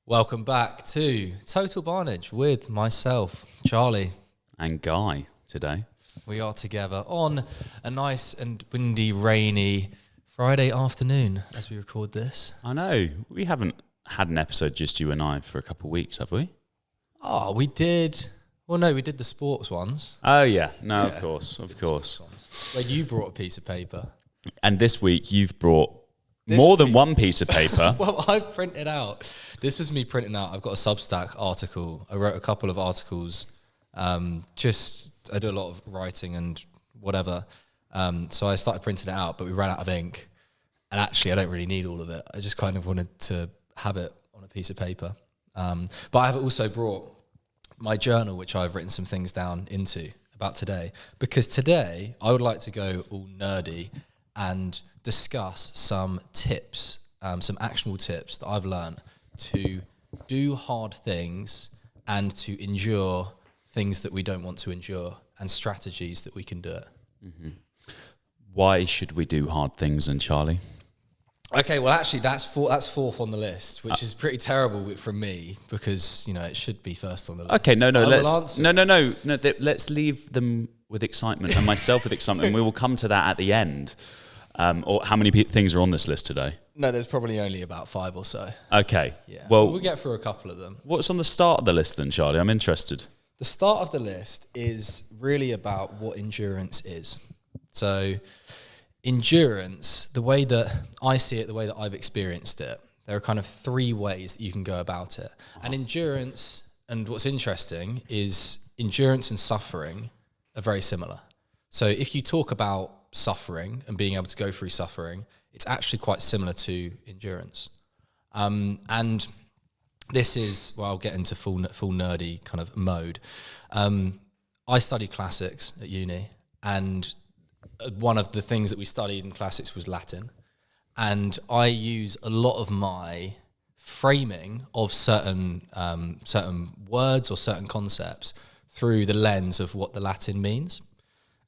Welcome back to Total Barnage with myself, Charlie. And Guy today. We are together on a nice and windy, rainy Friday afternoon as we record this. I know, we haven't had an episode just you and I for a couple of weeks, have we? Oh, we did. Well, no, we did the sports ones. Oh, yeah. No, yeah. Of course. Where you brought a piece of paper. And this week you've brought more than one piece of paper. Well, I printed out. This was me printing out. I've got a Substack article. I wrote a couple of articles. I do a lot of writing and whatever. So I started printing it out, but we ran out of ink. And actually, I don't really need all of it. I just kind of wanted to have it on a piece of paper. But I have also brought my journal, which I've written some things down into about today. Because today, I would like to go all nerdy and discuss some tips, some actionable tips that I've learned to do hard things and to endure things that we don't want to endure and strategies that we can do it. Mm-hmm. Why should we do hard things then, Charlie? Okay, well, actually, that's fourth on the list, which is pretty terrible from me because, you know, it should be first on the list. Okay, let's leave them with excitement and myself with excitement. We will come to that at the end. Or how many things are on this list today? No, there's probably only about 5 or so. Okay. Yeah. Well, we'll get through a couple of them. What's on the start of the list then, Charlie? I'm interested. The start of the list is really about what endurance is. So endurance, the way that I see it, the way that I've experienced it, there are kind of 3 ways that you can go about it. And endurance, and what's interesting is endurance and suffering are very similar. So if you talk about suffering and being able to go through suffering, it's actually quite similar to endurance. And this is, well, I'll get into full nerdy kind of mode. I studied classics at uni, and one of the things that we studied in classics was Latin. And I use a lot of my framing of certain words or certain concepts through the lens of what the Latin means.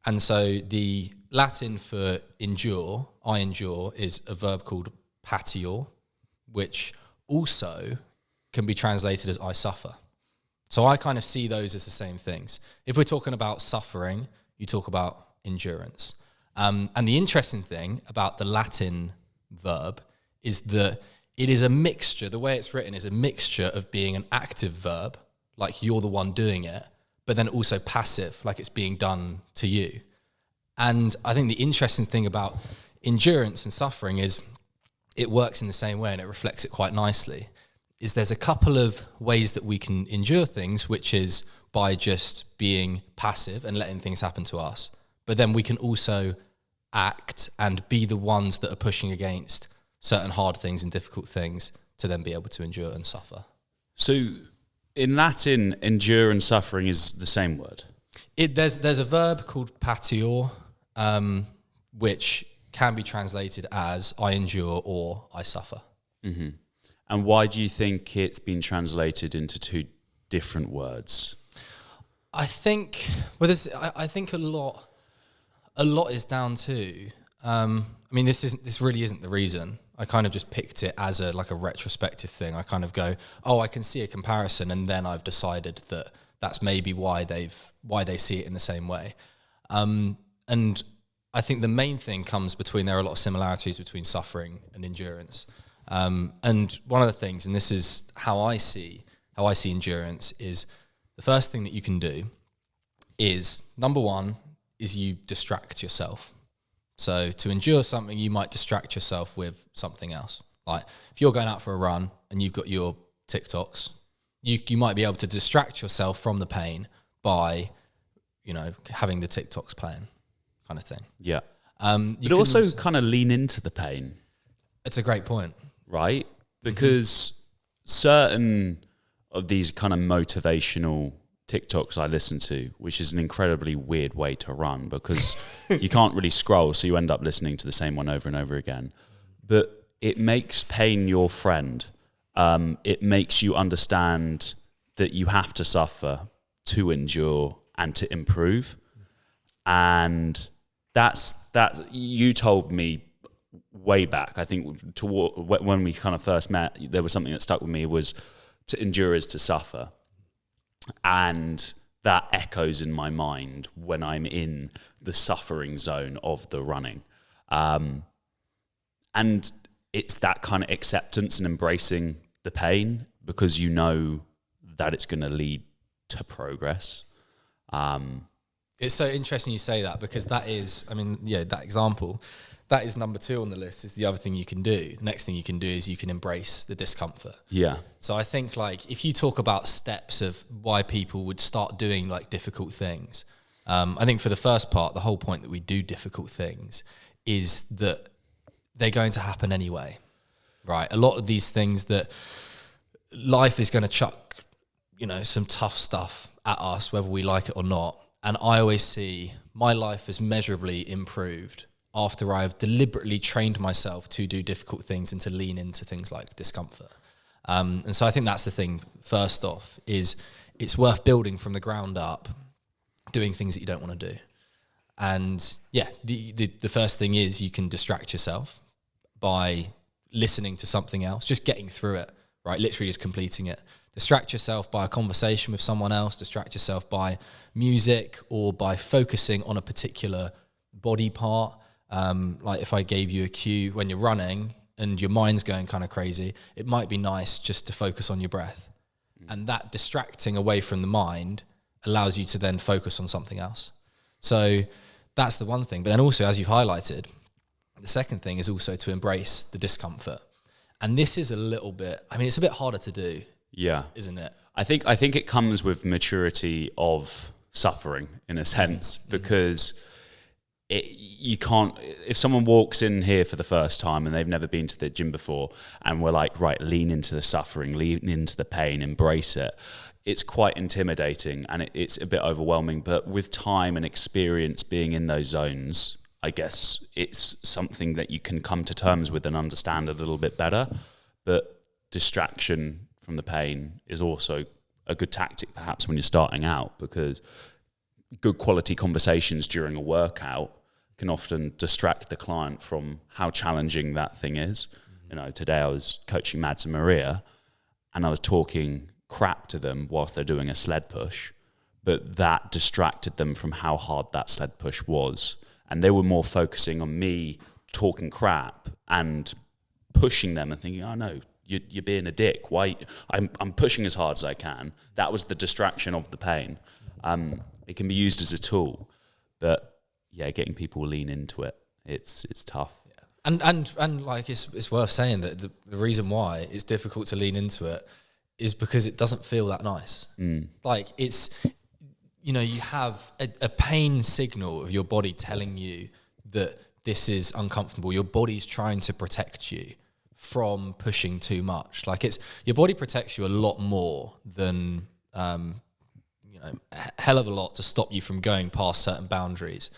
And so the Latin for endure, I endure, is a verb called patior, which also can be translated as I suffer. So I kind of see those as the same things. If we're talking about suffering, you talk about endurance. And the interesting thing about the Latin verb is that it is a mixture, the way it's written is a mixture of being an active verb, like you're the one doing it, but then also passive, like it's being done to you. And I think the interesting thing about endurance and suffering is it works in the same way and it reflects it quite nicely, is there's a couple of ways that we can endure things, which is by just being passive and letting things happen to us. But then we can also act and be the ones that are pushing against certain hard things and difficult things to then be able to endure and suffer. So in Latin, endure and suffering is the same word? There's a verb called patior, which can be translated as I endure or I suffer. Mm-hmm. And why do you think it's been translated into 2 different words? I think, well, I think a lot is down to. I mean, this really isn't the reason. I kind of just picked it as a retrospective thing. I kind of go, oh, I can see a comparison, and then I've decided that that's maybe why they see it in the same way. And I think the main thing comes between, there are a lot of similarities between suffering and endurance. And one of the things, and this is how I see endurance, is the first thing that you can do is, number one, is you distract yourself. So to endure something, you might distract yourself with something else. Like if you're going out for a run and you've got your TikToks, you might be able to distract yourself from the pain by, you know, having the TikToks playing, kind of thing. Yeah. But also kind of lean into the pain. It's a great point. Right? Because certain of these kind of motivational TikToks I listen to, which is an incredibly weird way to run because you can't really scroll, so you end up listening to the same one over and over again. But it makes pain your friend. It makes you understand that you have to suffer to endure and to improve. And that's you told me way back, I think when we kind of first met, there was something that stuck with me, was to endure is to suffer. And that echoes in my mind when I'm in the suffering zone of the running. And it's that kind of acceptance and embracing the pain, because you know that it's going to lead to progress. It's so interesting you say that, because that is, I mean, yeah, that example, that is number 2 on the list, is the other thing you can do. The next thing you can do is you can embrace the discomfort. Yeah. So I think, like, if you talk about steps of why people would start doing like difficult things, I think for the first part, the whole point that we do difficult things is that they're going to happen anyway, right? A lot of these things that life is going to chuck, you know, some tough stuff at us, whether we like it or not. And I always see my life has measurably improved after I've deliberately trained myself to do difficult things and to lean into things like discomfort. And so I think that's the thing, first off, is it's worth building from the ground up, doing things that you don't want to do. And yeah, the first thing is you can distract yourself by listening to something else, just getting through it, right? Literally just completing it. Distract yourself by a conversation with someone else, distract yourself by music or by focusing on a particular body part. Like if I gave you a cue when you're running and your mind's going kind of crazy, it might be nice just to focus on your breath. And that distracting away from the mind allows you to then focus on something else. So that's the one thing. But then also, as you've highlighted, the second thing is also to embrace the discomfort. And this is a little bit, I mean, it's a bit harder to do. Yeah. Isn't it? I think it comes with maturity of suffering in a sense, because you can't, if someone walks in here for the first time and they've never been to the gym before and we're like, right, lean into the suffering, lean into the pain, embrace it. It's quite intimidating and it's a bit overwhelming, but with time and experience being in those zones, I guess it's something that you can come to terms with and understand a little bit better. But distraction from the pain is also a good tactic perhaps when you're starting out, because good quality conversations during a workout can often distract the client from how challenging that thing is. You know, today I was coaching Mads and Maria and I was talking crap to them whilst they're doing a sled push, but that distracted them from how hard that sled push was. And they were more focusing on me talking crap and pushing them and thinking, oh no, you're being a dick. Why? I'm pushing as hard as I can. That was the distraction of the pain. It can be used as a tool, but yeah, getting people to lean into it, it's tough. Yeah. And like it's worth saying that the reason why it's difficult to lean into it is because it doesn't feel that nice. Like it's, you know, you have a pain signal of your body telling you that this is uncomfortable. Your body's trying to protect you from pushing too much. Like it's, your body protects you a lot more than, you know, a hell of a lot to stop you from going past certain boundaries.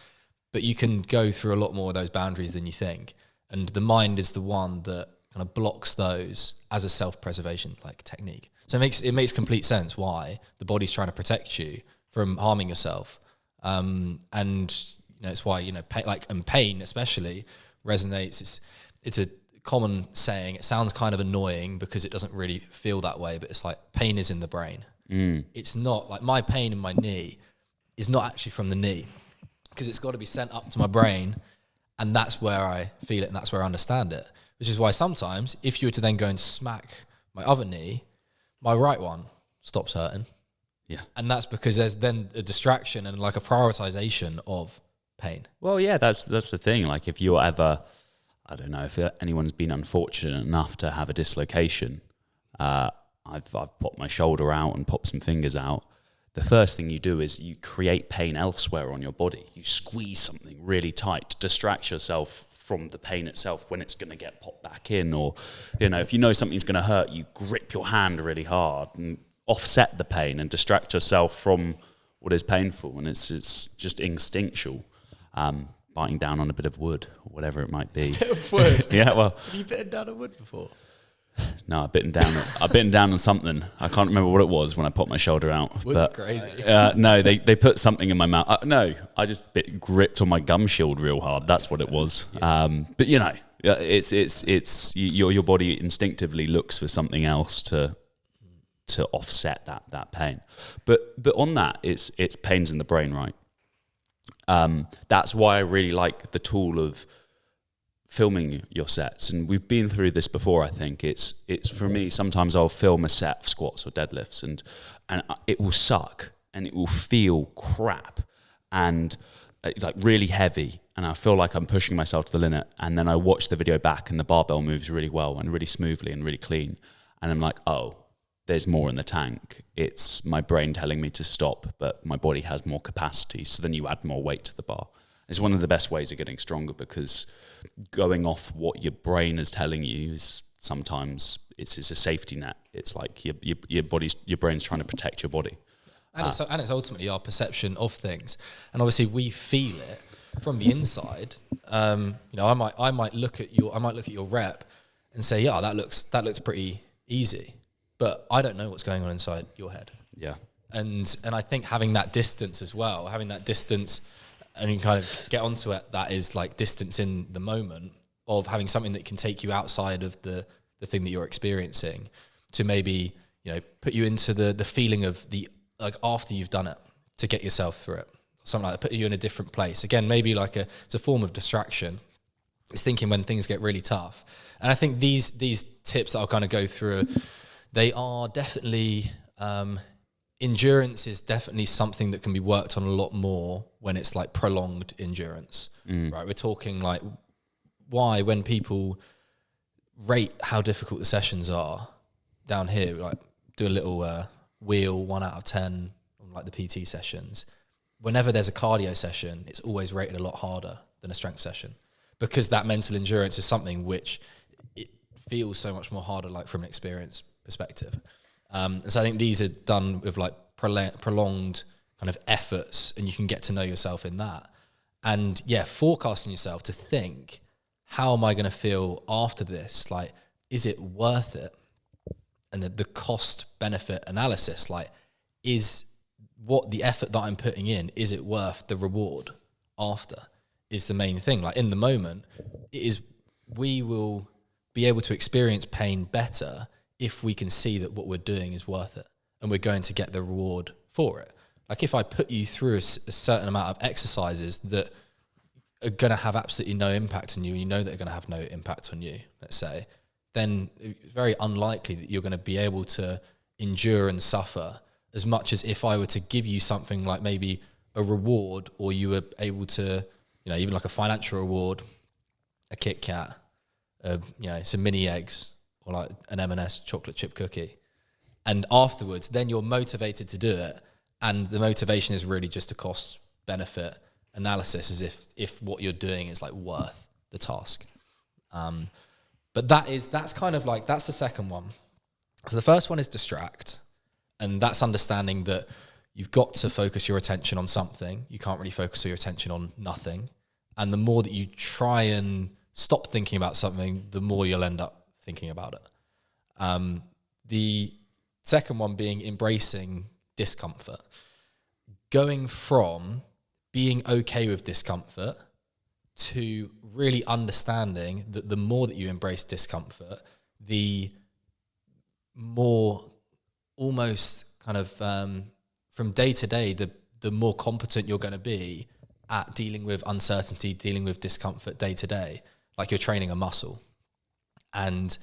But you can go through a lot more of those boundaries than you think. And the mind is the one that kind of blocks those as a self-preservation like technique. So it makes complete sense why the body's trying to protect you from harming yourself. And you know, it's why, you know, pain especially resonates. It's a common saying. It sounds kind of annoying because it doesn't really feel that way, but it's like pain is in the brain. It's not like my pain in my knee is not actually from the knee, because it's got to be sent up to my brain, and that's where I feel it and that's where I understand it. Which is why sometimes if you were to then go and smack my other knee, my right one stops hurting. Yeah. And that's because there's then a distraction and like a prioritization of pain. Well, yeah, that's the thing. Like if you're ever, I don't know, if anyone's been unfortunate enough to have a dislocation, I've popped my shoulder out and popped some fingers out. The first thing you do is you create pain elsewhere on your body. You squeeze something really tight to distract yourself from the pain itself when it's going to get popped back in. Or, you know, if you know something's going to hurt, you grip your hand really hard and offset the pain and distract yourself from what is painful. And it's just instinctual, biting down on a bit of wood or whatever it might be. A bit of wood? Yeah, well. Have you bitten down on wood before? No, I've bitten down on something. I can't remember what it was when I popped my shoulder out. Wood's crazy. No, they put something in my mouth. No, I just gripped on my gum shield real hard. That's what it was. Yeah. But you know, it's your body instinctively looks for something else to to offset that pain. But on that, it's pains in the brain, right? That's why I really like the tool of filming your sets, and we've been through this before. I think it's for me, sometimes I'll film a set of squats or deadlifts, and it will suck and it will feel crap and like really heavy, and I feel like I'm pushing myself to the limit, and then I watch the video back and the barbell moves really well and really smoothly and really clean, and I'm like, oh, there's more in the tank. It's my brain telling me to stop, but my body has more capacity, so then you add more weight to the bar. It's one of the best ways of getting stronger, because going off what your brain is telling you is sometimes it's a safety net. It's like your brain's trying to protect your body. And it's ultimately our perception of things, and obviously we feel it from the inside. I might look at your rep and say, yeah, that looks pretty easy, but I don't know what's going on inside your head. Yeah, and I think having that distance as well, and you kind of get onto it, that is like distance in the moment of having something that can take you outside of the thing that you're experiencing, to maybe put you into the feeling of the, like, after you've done it, to get yourself through it, something like that, put you in a different place. Again, maybe it's a form of distraction. It's thinking when things get really tough. And I think these tips that I'll kind of go through, they are definitely, endurance is definitely something that can be worked on a lot more when it's like prolonged endurance, right? We're talking like, why, when people rate how difficult the sessions are down here, like do a little wheel 1 out of 10 on like the PT sessions. Whenever there's a cardio session, it's always rated a lot harder than a strength session, because that mental endurance is something which it feels so much more harder, like from an experience perspective. And so I think these are done with like prolonged kind of efforts, and you can get to know yourself in that. And yeah, forecasting yourself to think, how am I going to feel after this? Like, is it worth it? And the cost benefit analysis, like, is what the effort that I'm putting in, is it worth the reward after, is the main thing. Like, in the moment, we will be able to experience pain better if we can see that what we're doing is worth it and we're going to get the reward for it. Like, if I put you through a certain amount of exercises that are going to have absolutely no impact on you, and you know they're going to have no impact on you, let's say, then it's very unlikely that you're going to be able to endure and suffer as much as if I were to give you something like maybe a reward, or you were able to, even like a financial reward, a Kit Kat, some mini eggs, or like an M&S chocolate chip cookie. And afterwards, then you're motivated to do it. And the motivation is really just a cost benefit analysis, as if what you're doing is like worth the task. But that's kind of like, that's the second one. So the first one is distract. And that's understanding that you've got to focus your attention on something. You can't really focus your attention on nothing. And the more that you try and stop thinking about something, the more you'll end up thinking about it. The second one being embracing discomfort. Going from being okay with discomfort to really understanding that the more that you embrace discomfort, the more almost kind of from day to day, the more competent you're going to be at dealing with uncertainty, dealing with discomfort day to day, like you're training a muscle. And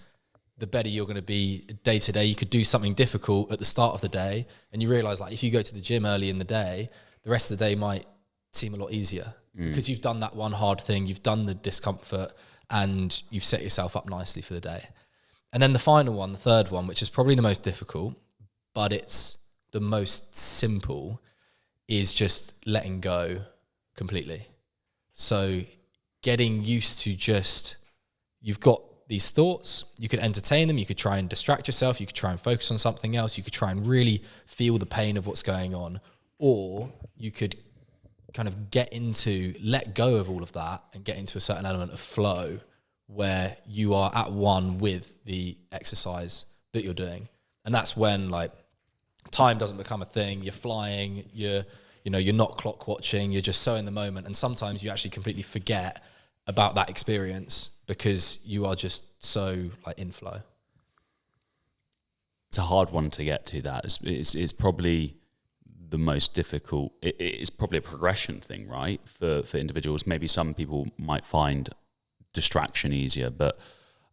the better you're going to be day to day. You could do something difficult at the start of the day, and you realize, like, if you go to the gym early in the day, the rest of the day might seem a lot easier because you've done that one hard thing, you've done the discomfort, and you've set yourself up nicely for the day. And then the final one, the third one, which is probably the most difficult, but it's the most simple, is just letting go completely. So getting used to just, you've got these thoughts, you could entertain them, you could try and distract yourself, you could try and focus on something else, you could try and really feel the pain of what's going on, or you could kind of let go of all of that and get into a certain element of flow where you are at one with the exercise that you're doing. And that's when, like, time doesn't become a thing. You're flying, you're not clock watching, you're just so in the moment. And sometimes you actually completely forget about that experience because you are just so, like, in flow. it's a hard one to get to. That it's probably the most difficult. It's probably a progression thing, right? For individuals, maybe some people might find distraction easier, but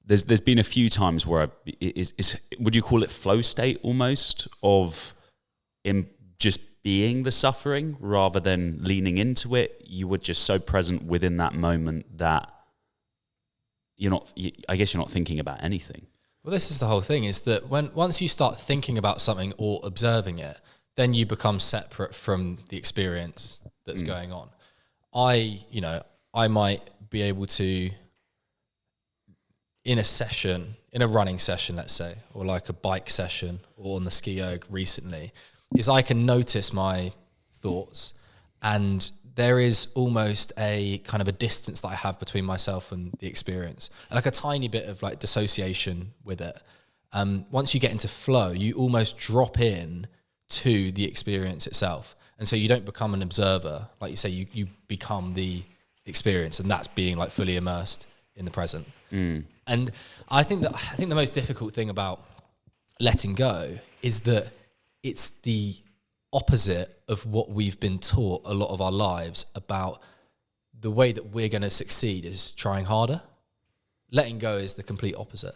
there's been a few times where would you call it flow state almost, of in just being the suffering rather than leaning into it? You were just so present within that moment that I guess you're not thinking about anything. Well, this is the whole thing, is that once you start thinking about something or observing it, then you become separate from the experience that's going on. I might be able to, in a running session, let's say, or like a bike session, or on the ski erg recently, is I can notice my thoughts, and there is almost a kind of a distance that I have between myself and the experience, and like a tiny bit of like dissociation with it. Once you get into flow, you almost drop in to the experience itself. And so you don't become an observer. Like you say, you become the experience, and that's being like fully immersed in the present. And I think the most difficult thing about letting go is that it's the opposite of what we've been taught a lot of our lives about. The way that we're going to succeed is trying harder. Letting go is the complete opposite.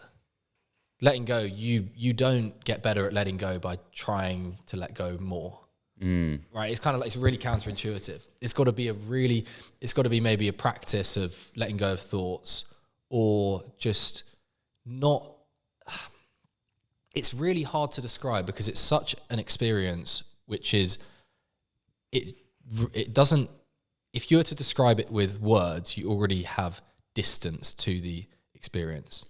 Letting go, you don't get better at letting go by trying to let go more. Right? It's kind of like, it's really counterintuitive. It's got to be maybe a practice of letting go of thoughts, or just not. It's really hard to describe because it's such an experience, which is, it doesn't, if you were to describe it with words, you already have distance to the experience.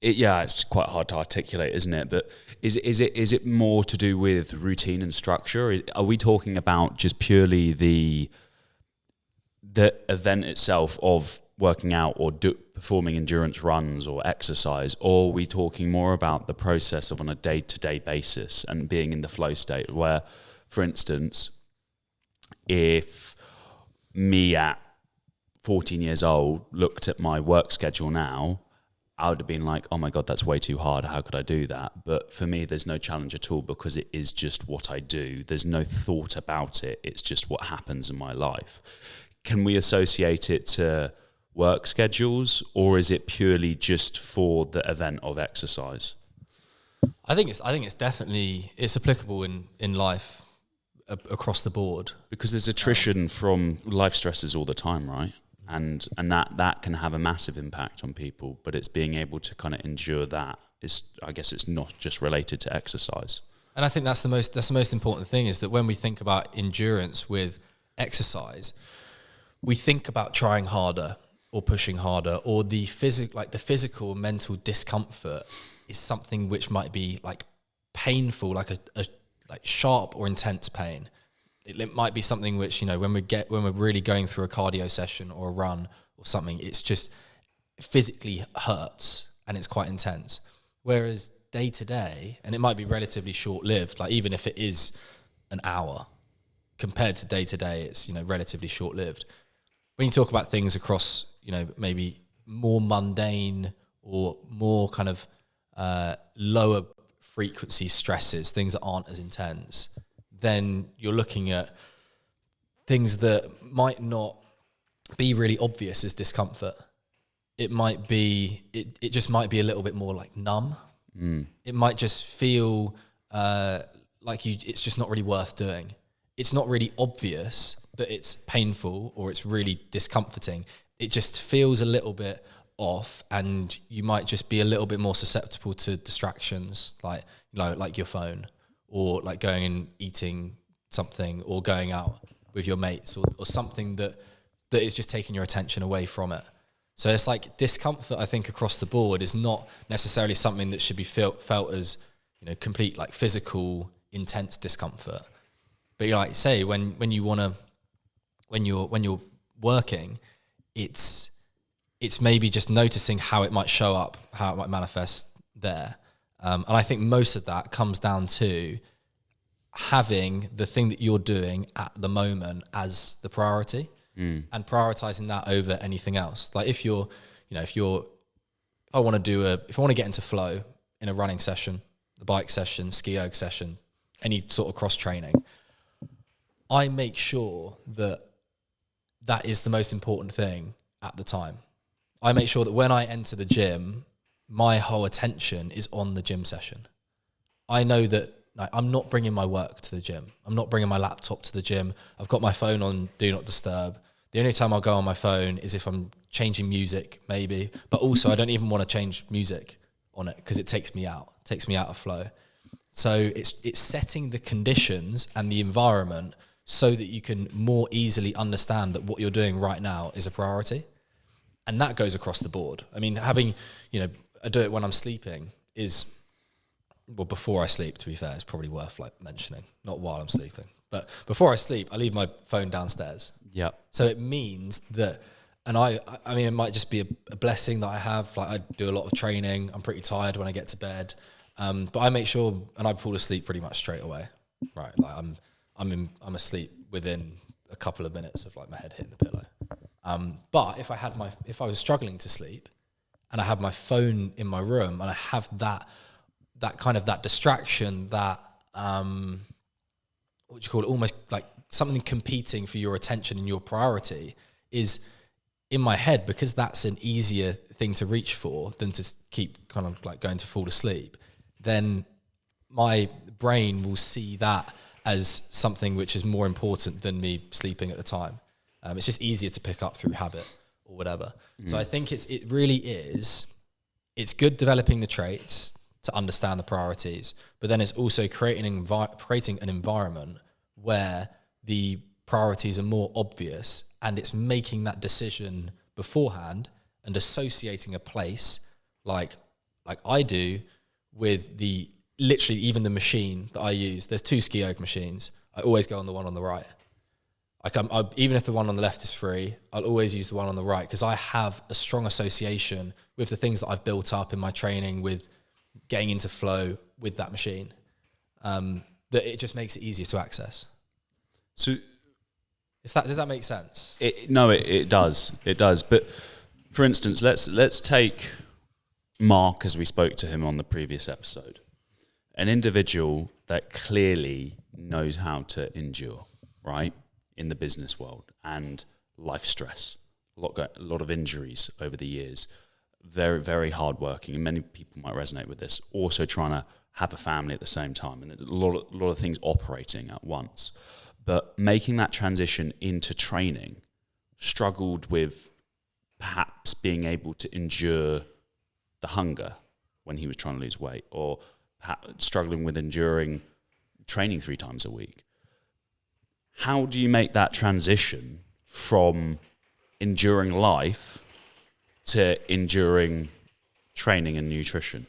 It's quite hard to articulate, isn't it? But is it more to do with routine and structure? Are we talking about just purely the event itself of working out or performing endurance runs or exercise, or are we talking more about the process of on a day-to-day basis and being in the flow state where, for instance, if me at 14 years old looked at my work schedule now, I would have been like, oh my God, that's way too hard. How could I do that? But for me, there's no challenge at all because it is just what I do. There's no thought about it. It's just what happens in my life. Can we associate it to work schedules, or is it purely just for the event of exercise? I think it's definitely, it's applicable in life across the board. Because there's attrition from life stresses all the time, right? And that can have a massive impact on people, but it's being able to kind of endure that. I guess it's not just related to exercise. And I think that's the most important thing, is that when we think about endurance with exercise, we think about trying harder or pushing harder, or the physical and mental discomfort is something which might be like painful, like a like sharp or intense pain. It might be something which, when we're really going through a cardio session or a run or something, it's just physically hurts and it's quite intense. Whereas day to day, and it might be relatively short lived, like even if it is an hour compared to day to day, it's, relatively short lived. When you talk about things across, maybe more mundane or more kind of lower frequency stresses, things that aren't as intense, then you're looking at things that might not be really obvious as discomfort. It might be, it just might be a little bit more like numb. It might just feel like it's just not really worth doing. It's not really obvious that it's painful or it's really discomforting. It just feels a little bit off, and you might just be a little bit more susceptible to distractions, like your phone, or like going and eating something, or going out with your mates, or something that is just taking your attention away from it. So it's like discomfort, I think, across the board is not necessarily something that should be felt as, complete like physical intense discomfort. But like you say, when you're working, it's maybe just noticing how it might show up, how it might manifest there. And I think most of that comes down to having the thing that you're doing at the moment as the priority, and prioritizing that over anything else. Like if I want to get into flow in a running session, the bike session, ski erg session, any sort of cross training, I make sure that that is the most important thing at the time. I make sure that when I enter the gym, my whole attention is on the gym session. I know that I'm not bringing my work to the gym. I'm not bringing my laptop to the gym. I've got my phone on Do Not Disturb. The only time I'll go on my phone is if I'm changing music, maybe. But also, I don't even want to change music on it because it takes me out of flow. So it's setting the conditions and the environment so that you can more easily understand that what you're doing right now is a priority. And that goes across the board. I mean, having, I do it when I'm sleeping is, well, before I sleep, to be fair, it's probably worth mentioning, not while I'm sleeping. But before I sleep, I leave my phone downstairs. Yeah. So it means that, and I mean, it might just be a blessing that I have. I do a lot of training. I'm pretty tired when I get to bed. But I make sure, and I fall asleep pretty much straight away. Right. I'm asleep within a couple of minutes of my head hitting the pillow. But if I was struggling to sleep and I had my phone in my room and I have that distraction, that, what do you call it? Almost like something competing for your attention and your priority is in my head, because that's an easier thing to reach for than to keep kind of going to fall asleep. Then my brain will see that as something which is more important than me sleeping at the time. It's just easier to pick up through habit or whatever. So I think it's good developing the traits to understand the priorities, but then it's also creating an environment where the priorities are more obvious, and it's making that decision beforehand and associating a place like I do with literally even the machine that I use. There's 2 ski erg machines. I always go on the one on the right. Even if the one on the left is free, I'll always use the one on the right because I have a strong association with the things that I've built up in my training, with getting into flow with that machine, that it just makes it easier to access. So, does that make sense? It does. It does. But for instance, let's take Mark, as we spoke to him on the previous episode, an individual that clearly knows how to endure, right, in the business world, and life stress, a lot of injuries over the years, very, very hardworking, and many people might resonate with this, also trying to have a family at the same time, and a lot of things operating at once. But making that transition into training, struggled with perhaps being able to endure the hunger when he was trying to lose weight, or perhaps struggling with enduring training 3 times a week. How do you make that transition from enduring life to enduring training and nutrition?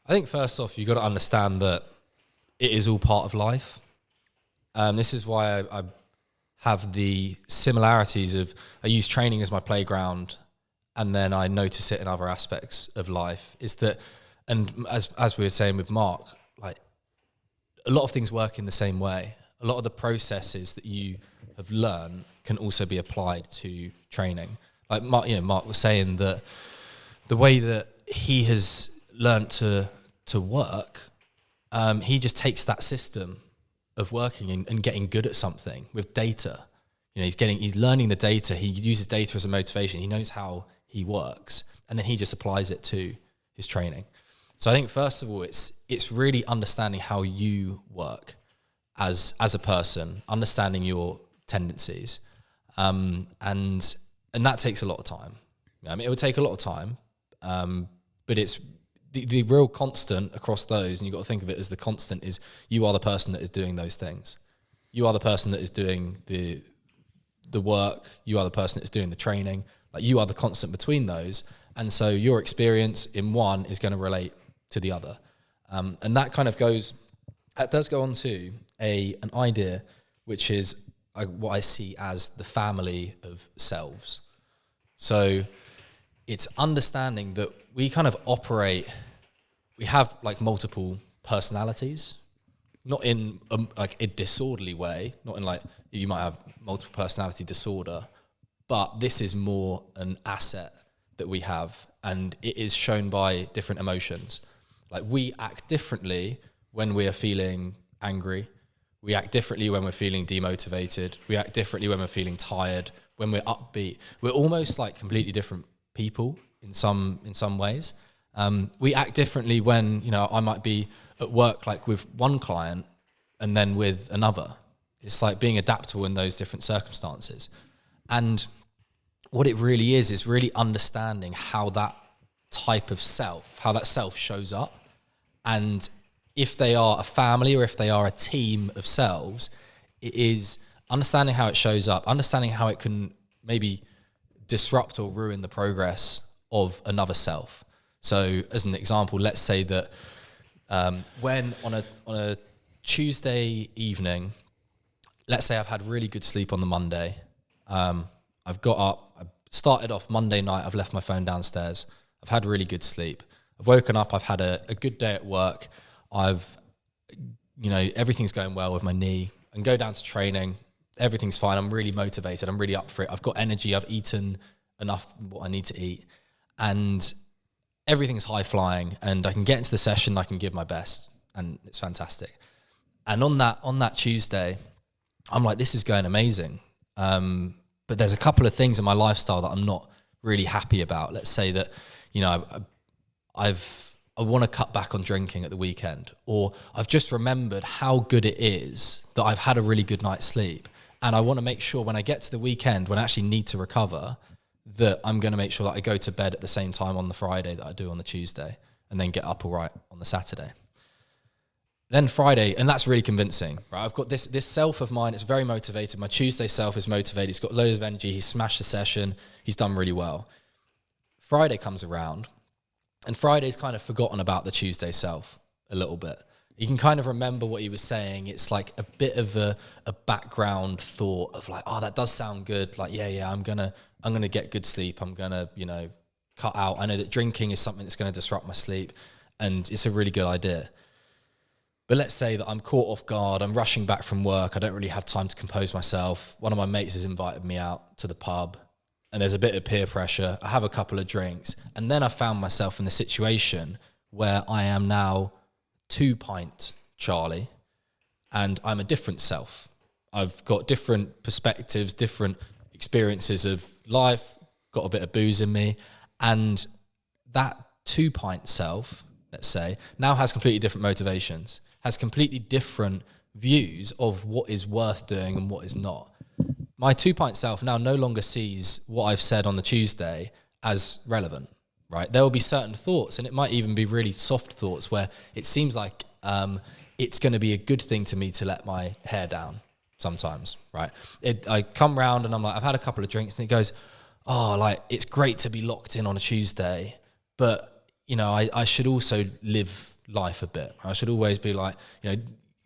I think first off, you've got to understand that it is all part of life. This is why I have the similarities of, I use training as my playground, and then I notice it in other aspects of life. Is that, and as we were saying with Mark, a lot of things work in the same way. A lot of the processes that you have learned can also be applied to training. Like Mark was saying that the way that he has learned to work, he just takes that system of working and getting good at something with data. He's learning the data. He uses data as a motivation. He knows how he works, and then he just applies it to his training. So I think first of all, it's really understanding how you work as a person, understanding your tendencies, and that takes a lot of time. I mean, it would take a lot of time, but it's the real constant across those, and you've got to think of it as the constant is you are the person that is doing those things. You are the person that is doing the work. You are the person that is doing the training. You are the constant between those, and so your experience in one is going to relate to the other, and that does go on to an idea which is what I see as the family of selves. So it's understanding that we kind of operate, we have multiple personalities, not in a disorderly way, not in you might have multiple personality disorder, but this is more an asset that we have, and it is shown by different emotions. Like we act differently when we are feeling angry. We act differently when we're feeling demotivated. We act differently when we're feeling tired, when we're upbeat. We're almost like completely different people in some ways. We act differently when, you know, I might be at work like with one client and then with another. It's like being adaptable in those different circumstances. And what it really is really understanding how that type of self, how that self shows up. And if they are a family or if they are a team of selves, it is understanding how it shows up, understanding how it can maybe disrupt or ruin the progress of another self. So as an example, let's say that when on a Tuesday evening, let's say I've had really good sleep on the Monday. I've got up, I started off Monday night, I've left my phone downstairs. I've had really good sleep. I've woken up, I've had a good day at work. Everything's going well with my knee. I can go down to training. Everything's fine. I'm really motivated. I'm really up for it. I've got energy. I've eaten enough what I need to eat. And everything's high flying. And I can get into the session. I can give my best. And it's fantastic. And on that Tuesday, I'm like, this is going amazing. But there's a couple of things in my lifestyle that I'm not really happy about. Let's say that, you know, I want to cut back on drinking at the weekend, or I've just remembered how good it is that I've had a really good night's sleep. And I want to make sure when I get to the weekend, when I actually need to recover, that I'm going to make sure that I go to bed at the same time on the Friday that I do on the Tuesday, and then get up all right on the Saturday. Then Friday, and that's really convincing, right? I've got this self of mine, it's very motivated. My Tuesday self is motivated. He's got loads of energy. He's smashed the session. He's done really well. Friday comes around, and Friday's kind of forgotten about the Tuesday self a little bit. You can kind of remember what he was saying. It's like a bit of a background thought of like, oh, that does sound good. Like, yeah, I'm gonna get good sleep. I'm gonna, cut out. I know that drinking is something that's gonna disrupt my sleep, and it's a really good idea. But let's say that I'm caught off guard. I'm rushing back from work. I don't really have time to compose myself. One of my mates has invited me out to the pub, and there's a bit of peer pressure. I have a couple of drinks, and then I found myself in the situation where I am now 2-pint Charlie, and I'm a different self. I've got different perspectives, different experiences of life, got a bit of booze in me, and that 2-pint self, let's say, now has completely different motivations, has completely different views of what is worth doing and what is not. My 2-pint self now no longer sees what I've said on the Tuesday as relevant, right? There will be certain thoughts, and it might even be really soft thoughts where it seems like it's going to be a good thing to me to let my hair down sometimes, right? I come round and I'm like, I've had a couple of drinks, and it goes, oh, like, it's great to be locked in on a Tuesday, but, I should also live life a bit. I should always be like,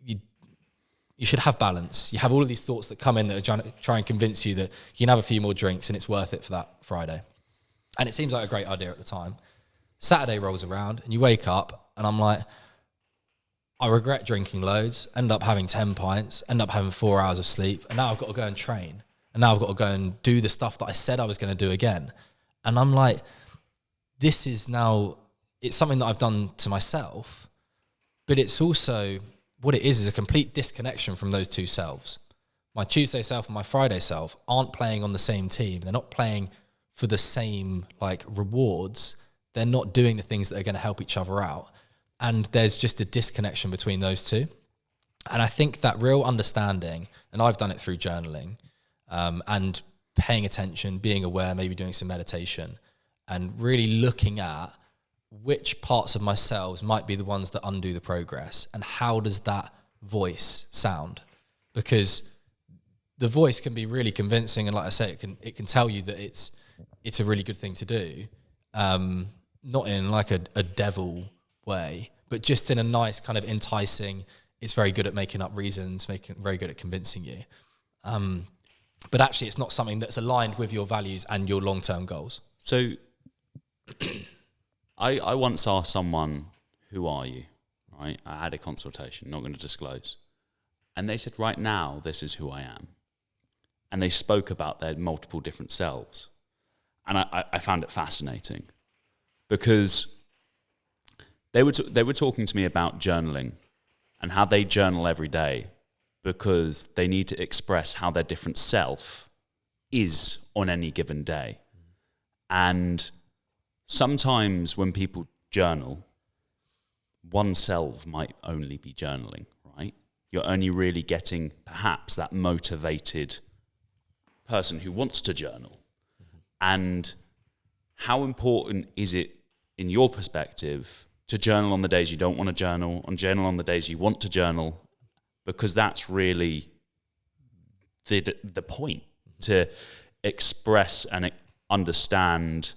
you should have balance. You have all of these thoughts that come in that are try and convince you that you can have a few more drinks and it's worth it for that Friday. And it seems like a great idea at the time. Saturday rolls around and you wake up and I'm like, I regret drinking loads, end up having 10 pints, end up having 4 hours of sleep, and now I've got to go and train. And now I've got to go and do the stuff that I said I was going to do again. And I'm like, this is now, it's something that I've done to myself, but it's also, what it is a complete disconnection from those two selves. My Tuesday self and my Friday self aren't playing on the same team. They're not playing for the same rewards. They're not doing the things that are going to help each other out. And there's just a disconnection between those two. And I think that real understanding, and I've done it through journaling, and paying attention, being aware, maybe doing some meditation, and really looking at which parts of myself might be the ones that undo the progress, and how does that voice sound? Because the voice can be really convincing, and like I say, it can tell you that it's a really good thing to do, not in like a devil way, but just in a nice kind of enticing. It's very good at making up reasons, very good at convincing you. But actually, it's not something that's aligned with your values and your long-term goals. So, I once asked someone, "Who are you?" Right? I had a consultation, not going to disclose, and they said, "Right now, this is who I am." And they spoke about their multiple different selves, and I found it fascinating because they were talking to me about journaling and how they journal every day because they need to express how their different self is on any given day. And sometimes when people journal, oneself might only be journaling, right? You're only really getting perhaps that motivated person who wants to journal. And how important is it, in your perspective, to journal on the days you don't want to journal, and journal on the days you want to journal? Because that's really the point, to express and understand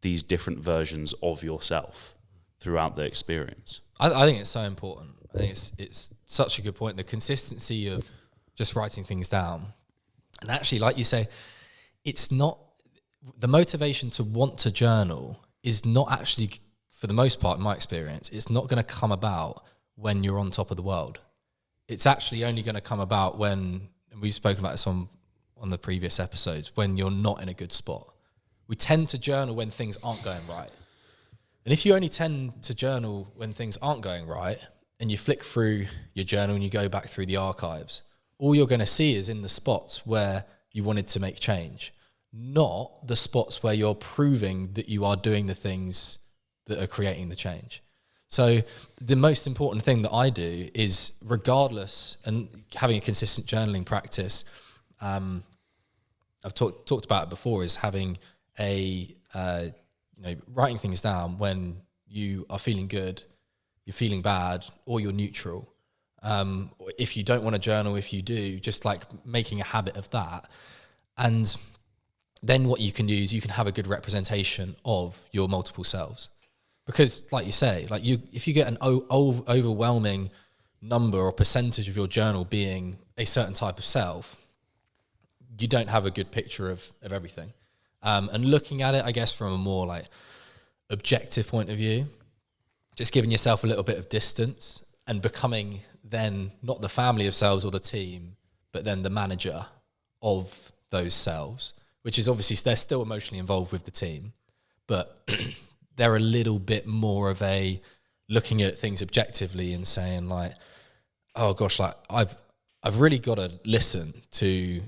these different versions of yourself throughout the experience. I think it's so important. I think it's such a good point. The consistency of just writing things down. And actually, like you say, it's not, the motivation to want to journal is not actually, for the most part, in my experience, it's not going to come about when you're on top of the world. It's actually only going to come about when, and we've spoken about this on the previous episodes, when you're not in a good spot. We tend to journal when things aren't going right. And if you only tend to journal when things aren't going right, and you flick through your journal and you go back through the archives, all you're going to see is in the spots where you wanted to make change, not the spots where you're proving that you are doing the things that are creating the change. So the most important thing that I do is, regardless, and having a consistent journaling practice, I've talked about it before, is having writing things down when you are feeling good, you're feeling bad, or you're neutral. If you don't want to journal, if you do, just like making a habit of that. And then what you can do is you can have a good representation of your multiple selves. Because like you say, like if you get an overwhelming number or percentage of your journal being a certain type of self, you don't have a good picture of everything. And looking at it, I guess, from a more like objective point of view, just giving yourself a little bit of distance and becoming then not the family of selves or the team, but then the manager of those selves, which is obviously, they're still emotionally involved with the team, but they're a little bit more of a looking at things objectively and saying like, oh gosh, like I've really got to listen to,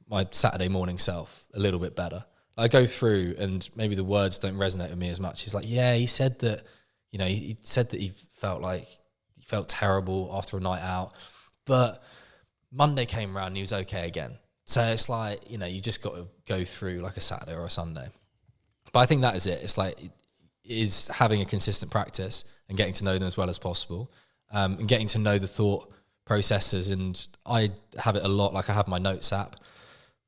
my Saturday morning self a little bit better. I go through and maybe the words don't resonate with me as much. He's like, yeah, he said that, he said that he felt terrible after a night out, but Monday came around and he was okay again. So it's like, you just got to go through like a Saturday or a Sunday. But I think that is it. It's like, it is having a consistent practice and getting to know them as well as possible, and getting to know the thought processes. And I have it a lot. Like I have my notes app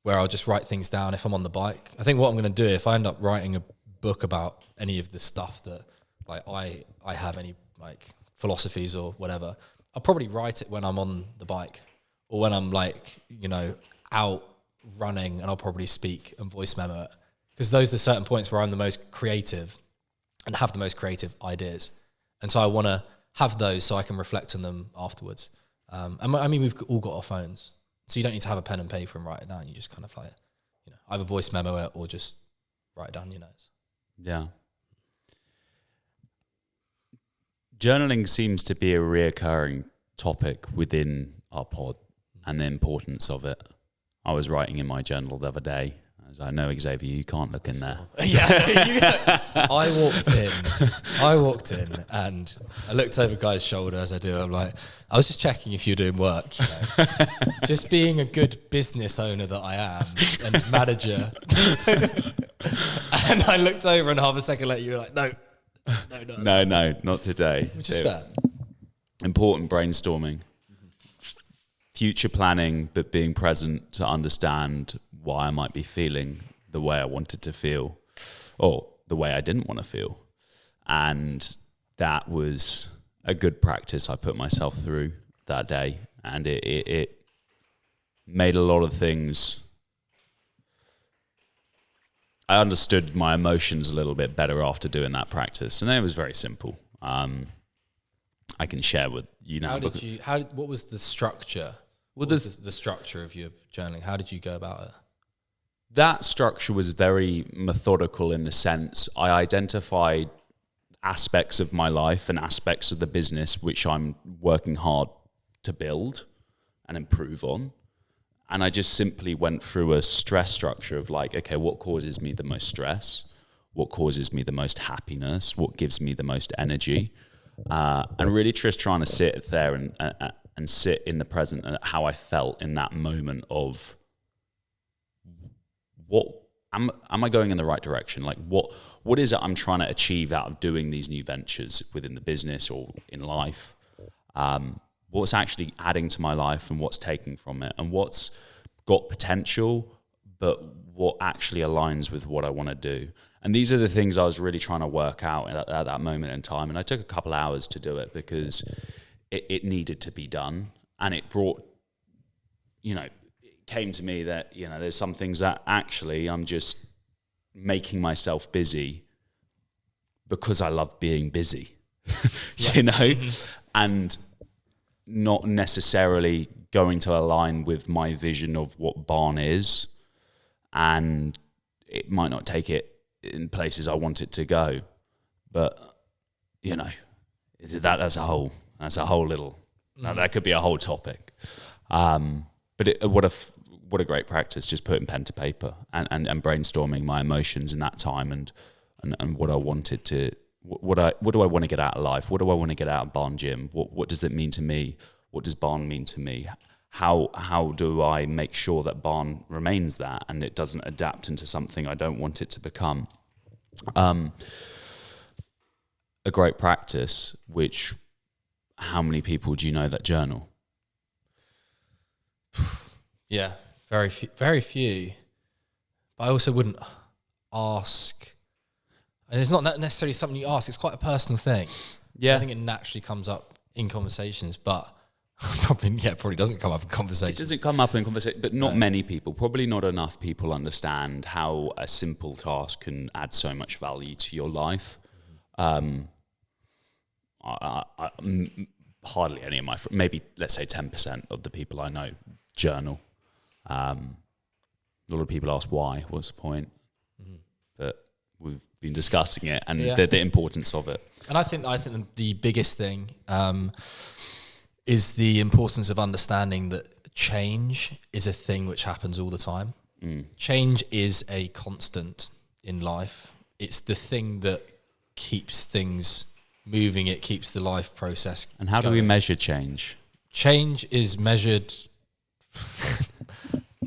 where I'll just write things down if I'm on the bike. I think what I'm going to do, if I end up writing a book about any of the stuff that like I have any like philosophies or whatever, I'll probably write it when I'm on the bike or when I'm like, out running, and I'll probably speak and voice memo it, because those are the certain points where I'm the most creative and have the most creative ideas. And so I want to have those so I can reflect on them afterwards. And I mean, we've all got our phones, so you don't need to have a pen and paper and write it down. You just kind of like, either voice memo it or just write it down your notes. Yeah. Journaling seems to be a reoccurring topic within our pod and the importance of it. I was writing in my journal the other day. As I know, Xavier, you can't look in there. Yeah. I walked in and I looked over Guy's shoulder as I do. I'm like, I was just checking if you're doing work, just being a good business owner that I am and manager. And I looked over and half a second later you were like, no, not today. Which is fair. Important brainstorming. Future planning, but being present to understand why I might be feeling the way I wanted to feel or the way I didn't want to feel. And that was a good practice I put myself through that day. And it made a lot of things. I understood my emotions a little bit better after doing that practice. And it was very simple. I can share with you now. What was the structure? What was the structure of your journaling? How did you go about it? That structure was very methodical in the sense I identified aspects of my life and aspects of the business which I'm working hard to build and improve on. And I just simply went through a stress structure of like, okay, what causes me the most stress? What causes me the most happiness? What gives me the most energy? And really just trying to sit there and sit in the present and how I felt in that moment of what am I going in the right direction? Like what is it I'm trying to achieve out of doing these new ventures within the business or in life? What's actually adding to my life and what's taking from it, and what's got potential, but what actually aligns with what I want to do. And these are the things I was really trying to work out at that moment in time. And I took a couple hours to do it because it needed to be done. And it brought, it came to me that, there's some things that actually I'm just making myself busy because I love being busy, and not necessarily going to align with my vision of what Barn is, and it might not take it in places I want it to go, but that's a whole little that could be a whole topic. But what a great practice, just putting pen to paper and brainstorming my emotions in that time and what I wanted to. What do I want to get out of life? What do I want to get out of Barn Gym? What does it mean to me? What does Barn mean to me? How do I make sure that Barn remains that and it doesn't adapt into something I don't want it to become? A great practice, which how many people do you know that journal? Yeah, very few, very few. But I also wouldn't ask. And it's not necessarily something you ask. It's quite a personal thing. Yeah. I think it naturally comes up in conversations, but probably doesn't come up in conversations. It doesn't come up in conversation, but not many people, probably not enough people understand how a simple task can add so much value to your life. Hardly any of my friends, maybe let's say 10% of the people I know journal. A lot of people ask why, what's the point? But we've been discussing it and the importance of it. And I think the biggest thing is the importance of understanding that change is a thing which happens all the time. Change is a constant in life. It's the thing that keeps things moving. It keeps the life process And how going. do we measure change? Change is measured...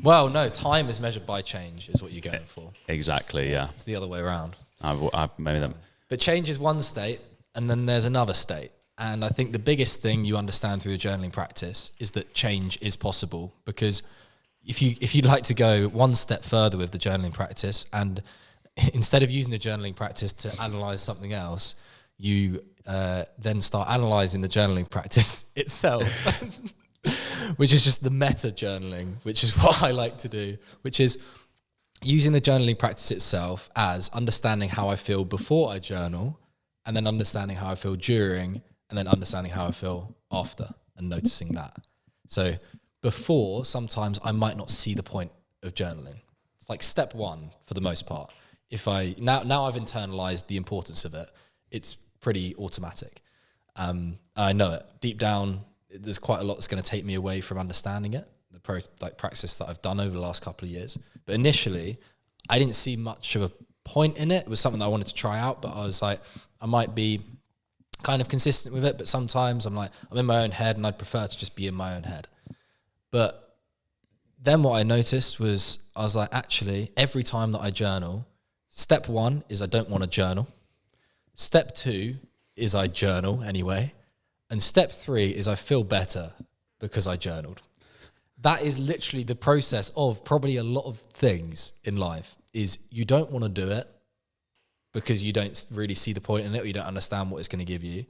Well, no, time is measured by change is what you're going for. Exactly, yeah. It's the other way around. I've made them. But change is one state, and then there's another state. And I think the biggest thing you understand through a journaling practice is that change is possible, because if you'd like to go one step further with the journaling practice, and instead of using the journaling practice to analyze something else, you then start analyzing the journaling practice itself, which is just the meta journaling, which is what I like to do, which is using the journaling practice itself as understanding how I feel before I journal, and then understanding how I feel during, and then understanding how I feel after, and noticing that. So before, sometimes I might not see the point of journaling. It's like step one for the most part. If I now I've internalized the importance of it, it's pretty automatic. I know it deep down. There's quite a lot that's going to take me away from understanding it, the practice that I've done over the last couple of years. But initially, I didn't see much of a point in it. It was something that I wanted to try out, but I was like, I might be kind of consistent with it, but sometimes I'm in my own head, and I'd prefer to just be in my own head. But then what I noticed was, I was like, actually, every time that I journal, step one is I don't want to journal. Step two is I journal anyway. And step three is I feel better because I journaled. That is literally the process of probably a lot of things in life, is you don't want to do it because you don't really see the point in it, or you don't understand what it's going to give you.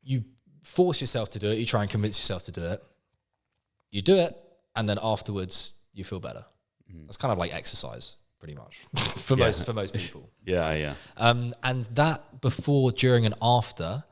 You force yourself to do it. You try and convince yourself to do it. You do it, and then afterwards you feel better. That's kind of like exercise, pretty much, for most people. Yeah. And that before, during, and after.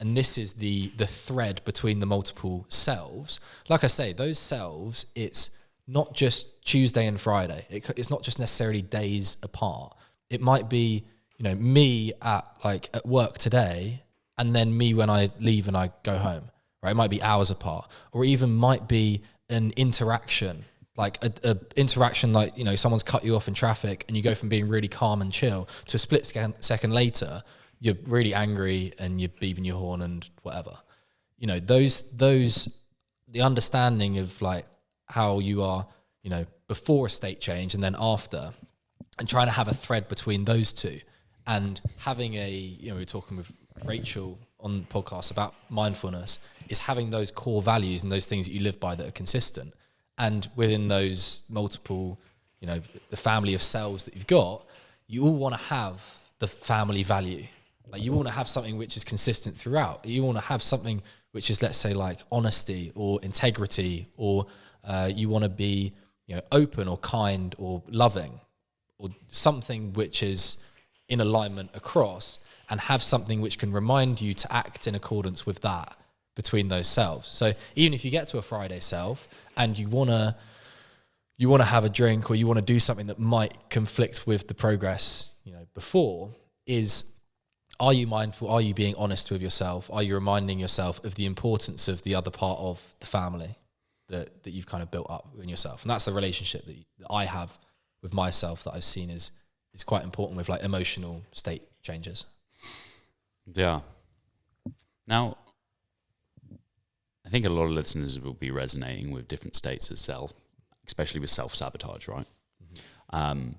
And this is the thread between the multiple selves. Like I say, those selves, it's not just Tuesday and Friday. It's not just necessarily days apart. It might be, me at work today, and then me when I leave and I go home, right? It might be hours apart, or even might be an interaction, like a interaction, like, someone's cut you off in traffic and you go from being really calm and chill to a split second later, you're really angry and you're beeping your horn and whatever. The understanding of like how you are, before a state change and then after, and trying to have a thread between those two, and having we were talking with Rachel on the podcast about mindfulness, is having those core values and those things that you live by that are consistent. And within those multiple, the family of selves that you've got, you all want to have the family value. Like, you want to have something which is consistent throughout. You want to have something which is, let's say, like honesty or integrity, or you want to be, open or kind or loving, or something which is in alignment across, and have something which can remind you to act in accordance with that between those selves. So even if you get to a Friday self and you want to have a drink, or you want to do something that might conflict with the progress, before, are you mindful? Are you being honest with yourself? Are you reminding yourself of the importance of the other part of the family that you've kind of built up in yourself? And that's the relationship that I have with myself that I've seen is quite important with like emotional state changes. Yeah. Now, I think a lot of listeners will be resonating with different states of self, especially with self-sabotage, right? Mm-hmm.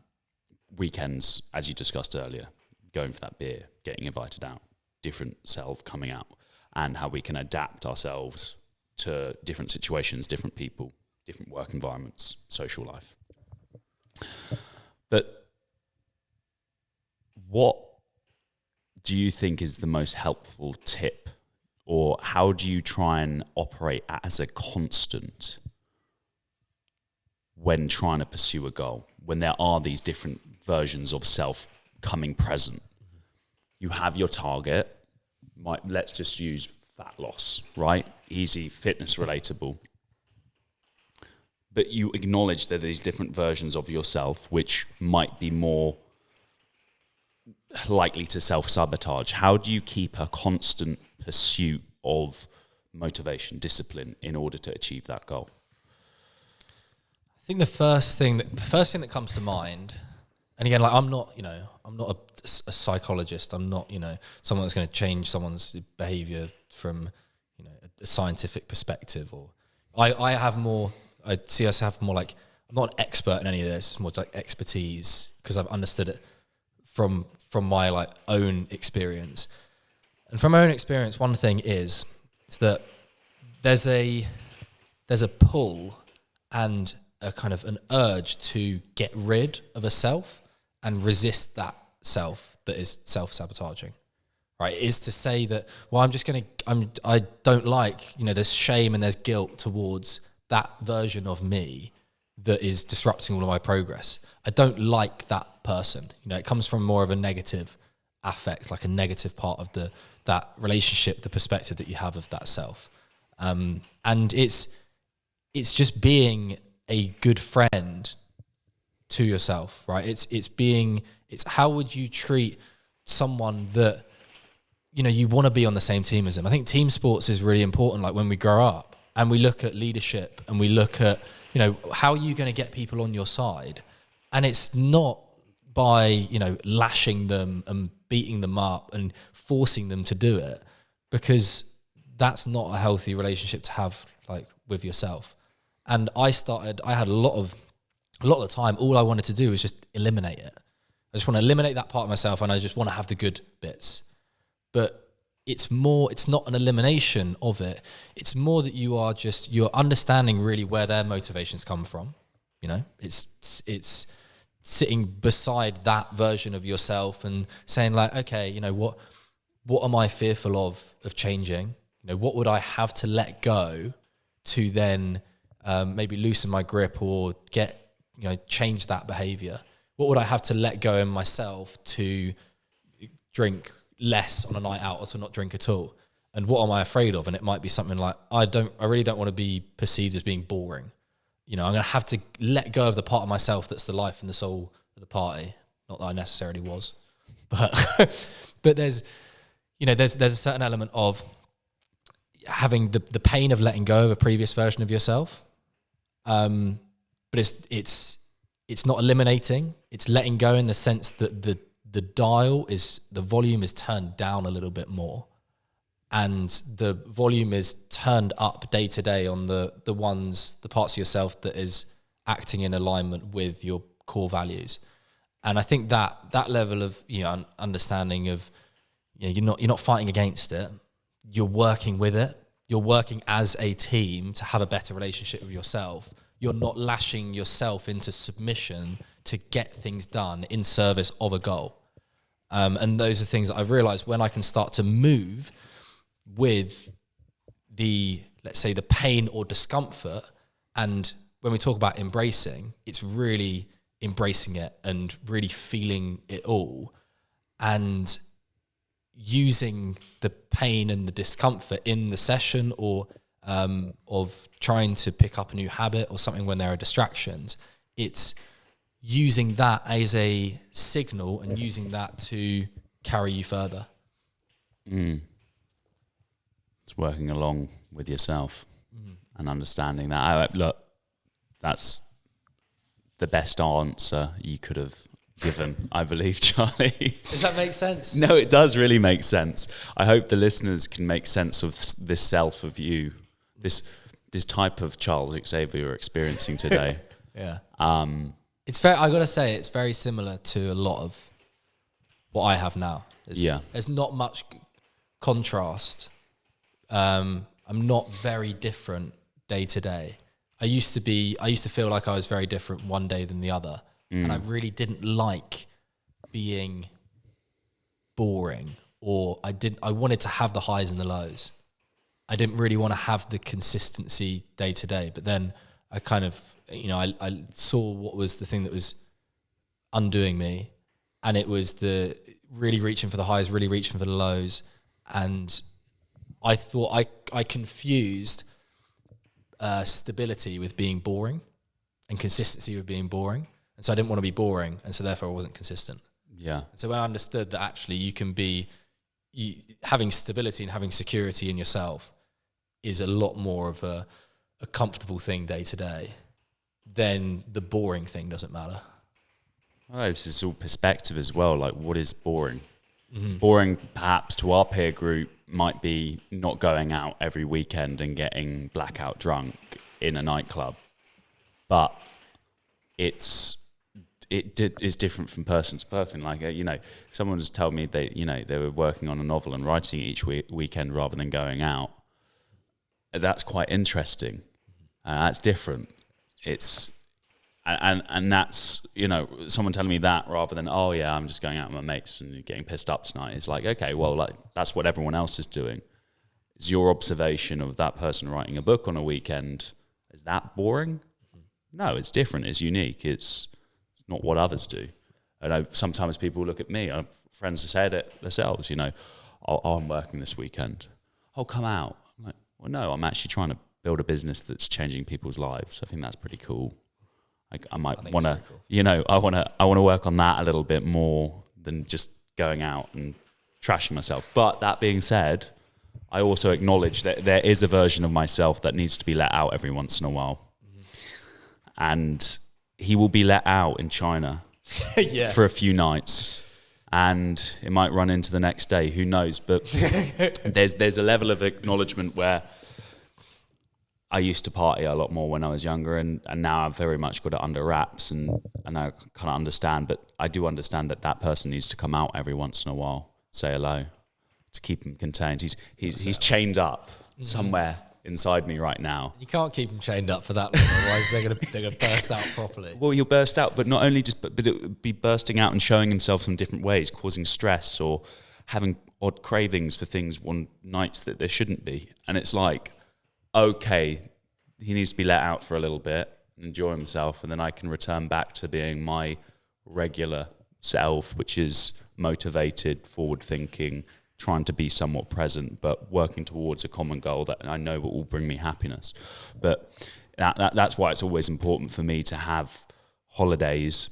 Weekends, as you discussed earlier, going for that beer, getting invited out, different self coming out, and how we can adapt ourselves to different situations, different people, different work environments, social life. But what do you think is the most helpful tip, or how do you try and operate as a constant when trying to pursue a goal, when there are these different versions of self coming present? You have your target, let's just use fat loss, right? Easy, fitness relatable. But you acknowledge that these different versions of yourself which might be more likely to self-sabotage. How do you keep a constant pursuit of motivation, discipline, in order to achieve that goal? I think the first thing that comes to mind, and again, like I'm not a psychologist. I'm not, someone that's going to change someone's behavior from, a scientific perspective. Or I have more. I see us have more like, I'm not an expert in any of this. It's more like expertise, because I've understood it from my like own experience. And from my own experience, one thing is that there's a pull and a kind of an urge to get rid of a self and resist that self that is self-sabotaging, right? It is to say that, well, I don't like, there's shame and there's guilt towards that version of me that is disrupting all of my progress. I don't like that person. It comes from more of a negative affect, like a negative part of that relationship, the perspective that you have of that self. And it's just being a good friend to yourself, right? It's how would you treat someone that, you want to be on the same team as them. I think team sports is really important. Like when we grow up and we look at leadership and we look at, how are you going to get people on your side? And it's not by, lashing them and beating them up and forcing them to do it, because that's not a healthy relationship to have, like, with yourself. And I had a lot of the time, all I wanted to do was just eliminate it. I just want to eliminate that part of myself, and I just want to have the good bits. But it's not an elimination of it. It's more that you're understanding really where their motivations come from. It's sitting beside that version of yourself and saying like, okay, what am I fearful of changing? What would I have to let go to then maybe loosen my grip or change that behavior? What would I have to let go in myself to drink less on a night out, or to not drink at all? And what am I afraid of? And it might be something like, I really don't want to be perceived as being boring. I'm going to have to let go of the part of myself that's the life and the soul of the party. Not that I necessarily was. but but there's a certain element of having the pain of letting go of a previous version of yourself, but it's not eliminating. It's letting go in the sense that the volume is turned down a little bit more, and the volume is turned up day to day on the parts of yourself that is acting in alignment with your core values. And I think that level of understanding of you're not fighting against it, you're working with it, you're working as a team to have a better relationship with yourself. You're not lashing yourself into submission to get things done in service of a goal. And those are things that I've realized when I can start to move with let's say the pain or discomfort. And when we talk about embracing, it's really embracing it and really feeling it all, and using the pain and the discomfort in the session or of trying to pick up a new habit or something when there are distractions. It's using that as a signal and using that to carry you further. It's working along with yourself and understanding that. Look, that's the best answer you could have given, I believe, Charlie. Does that make sense? No, it does really make sense. I hope the listeners can make sense of this self of you, this type of Charles Xavier you're experiencing today. Yeah. It's very, I gotta say, it's very similar to a lot of what I have now. There's not much contrast. I'm not very different day to day. I used to feel like I was very different one day than the other. And I really didn't like being boring, or I wanted to have the highs and the lows. I didn't really want to have the consistency day to day, but then I kind of, I saw what was the thing that was undoing me, and it was the really reaching for the highs, really reaching for the lows. And I thought I confused stability with being boring and consistency with being boring. And so I didn't want to be boring, and so therefore I wasn't consistent. Yeah. So when I understood that actually you can be, having stability and having security in yourself is a lot more of a comfortable thing day to day, then the boring thing doesn't matter. Oh, this is all perspective as well. Like, what is boring? Boring, perhaps, to our peer group might be not going out every weekend and getting blackout drunk in a nightclub. But it is different from person to person. Like, someone just told me they were working on a novel and writing each weekend rather than going out. That's quite interesting. That's different. It's and that's someone telling me that rather than I'm just going out with my mates and getting pissed up tonight. It's like, okay, well, like that's what everyone else is doing. Is your observation of that person writing a book on a weekend, is that boring? No, it's different. It's unique. It's not what others do. I know sometimes people look at me. Friends have said it themselves. I'm working this weekend. Oh, come out. I'm like, well, no, I'm actually trying to build a business that's changing people's lives. I think that's pretty cool. I might want to, cool. I want to work on that a little bit more than just going out and trashing myself. But that being said, I also acknowledge that there is a version of myself that needs to be let out every once in a while. And he will be let out in China for a few nights, and it might run into the next day. Who knows? But there's a level of acknowledgement where I used to party a lot more when I was younger, and now I've very much got it under wraps, and I kind of understand. But I do understand that person needs to come out every once in a while, say hello, to keep him contained. He's chained up somewhere inside me right now. You can't keep them chained up for that long, otherwise they're gonna burst out properly. Well, you'll burst out, but not only but it would be bursting out and showing himself in different ways, causing stress or having odd cravings for things on nights that there shouldn't be. And it's like, okay, he needs to be let out for a little bit, enjoy himself, and then I can return back to being my regular self, which is motivated, forward-thinking, trying to be somewhat present, but working towards a common goal that I know will bring me happiness. But that's why it's always important for me to have holidays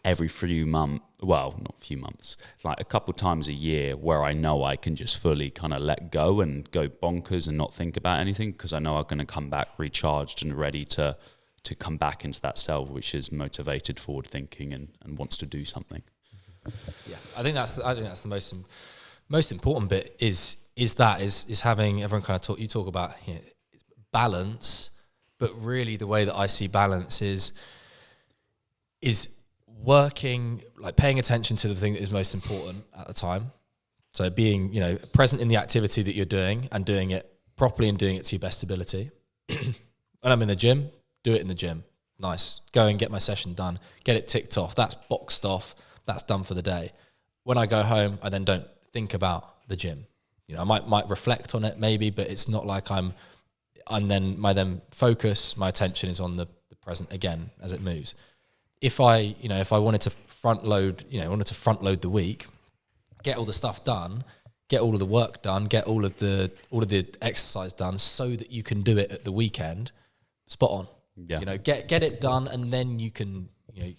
every few months, well, not few months, it's like a couple times a year where I know I can just fully kind of let go and go bonkers and not think about anything, because I know I'm going to come back recharged and ready to come back into that self, which is motivated, forward thinking, and wants to do something. Yeah, I think that's the most important bit is having everyone kind of talk about, you know, balance, but really the way that I see balance is working, like paying attention to the thing that is most important at the time. So being, you know, present in the activity that you're doing and doing it properly and doing it to your best ability. When I'm in the gym, do it in the gym. Nice. Go and get my session done. Get it ticked off. That's boxed off. That's done for the day. When I go home, I then don't think about the gym. You know, I might reflect on it maybe, but it's not like my focus, my attention is on the present again as it moves. If I wanted to front load the week, get all the stuff done, get all of the work done, get all of the exercise done, so that you can do it at the weekend, spot on. Yeah. You know, get it done, and then you can, you know,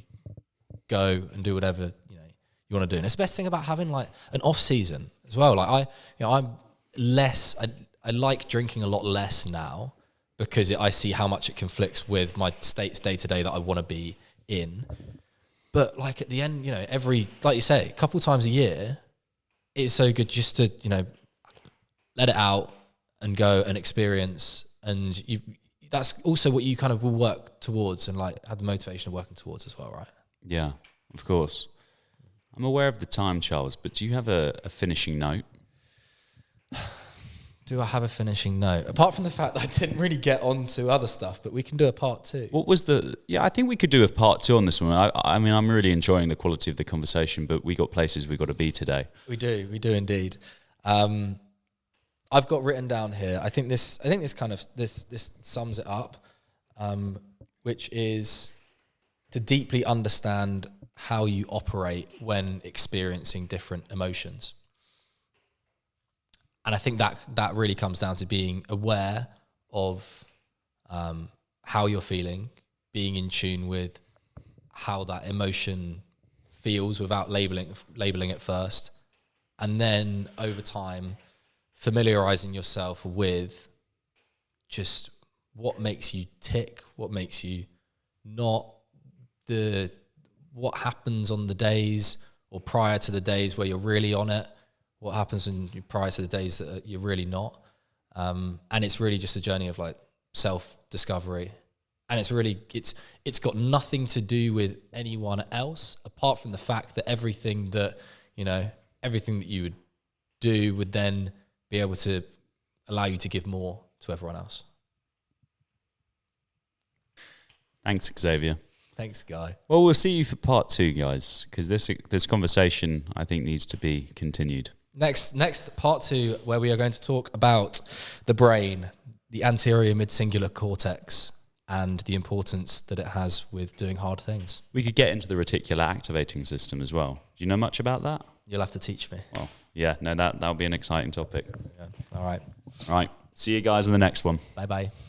go and do whatever, you know, you want to do. And it's the best thing about having like an off season as well. Like I like drinking a lot less now, because I see how much it conflicts with my states day to day that I want to be in. But like at the end, you know, like you say, a couple times a year, it's so good just to, you know, let it out and go and experience. And that's also what you kind of will work towards and like have the motivation of working towards as well, right? Yeah, of course. I'm aware of the time, Charles, but do you have a finishing note? Do I have a finishing note? Apart from the fact that I didn't really get on to other stuff, but we can do a part 2. What was I think we could do a part 2 on this one. I mean, I'm really enjoying the quality of the conversation, but we got places we got to be today. We do indeed. I've got written down here, I think this sums it up, which is to deeply understand how you operate when experiencing different emotions. And I think that really comes down to being aware of how you're feeling, being in tune with how that emotion feels without labeling it first, and then over time familiarizing yourself with just what makes you tick, what makes you not, what happens on the days or prior to the days where you're really on it, what happens prior to the days that you're really not. And it's really just a journey of like self-discovery. And it's got nothing to do with anyone else, apart from the fact that everything that you would do would then be able to allow you to give more to everyone else. Thanks, Xavier. Thanks, Guy. Well, we'll see you for part 2, guys, because this conversation, I think, needs to be continued. Next part 2, where we are going to talk about the brain, the anterior mid-singular cortex, and the importance that it has with doing hard things. We could get into the reticular activating system as well. Do you know much about that? You'll have to teach me. Well, yeah, no, that'll be an exciting topic. Yeah. All right. See you guys in the next one. Bye-bye.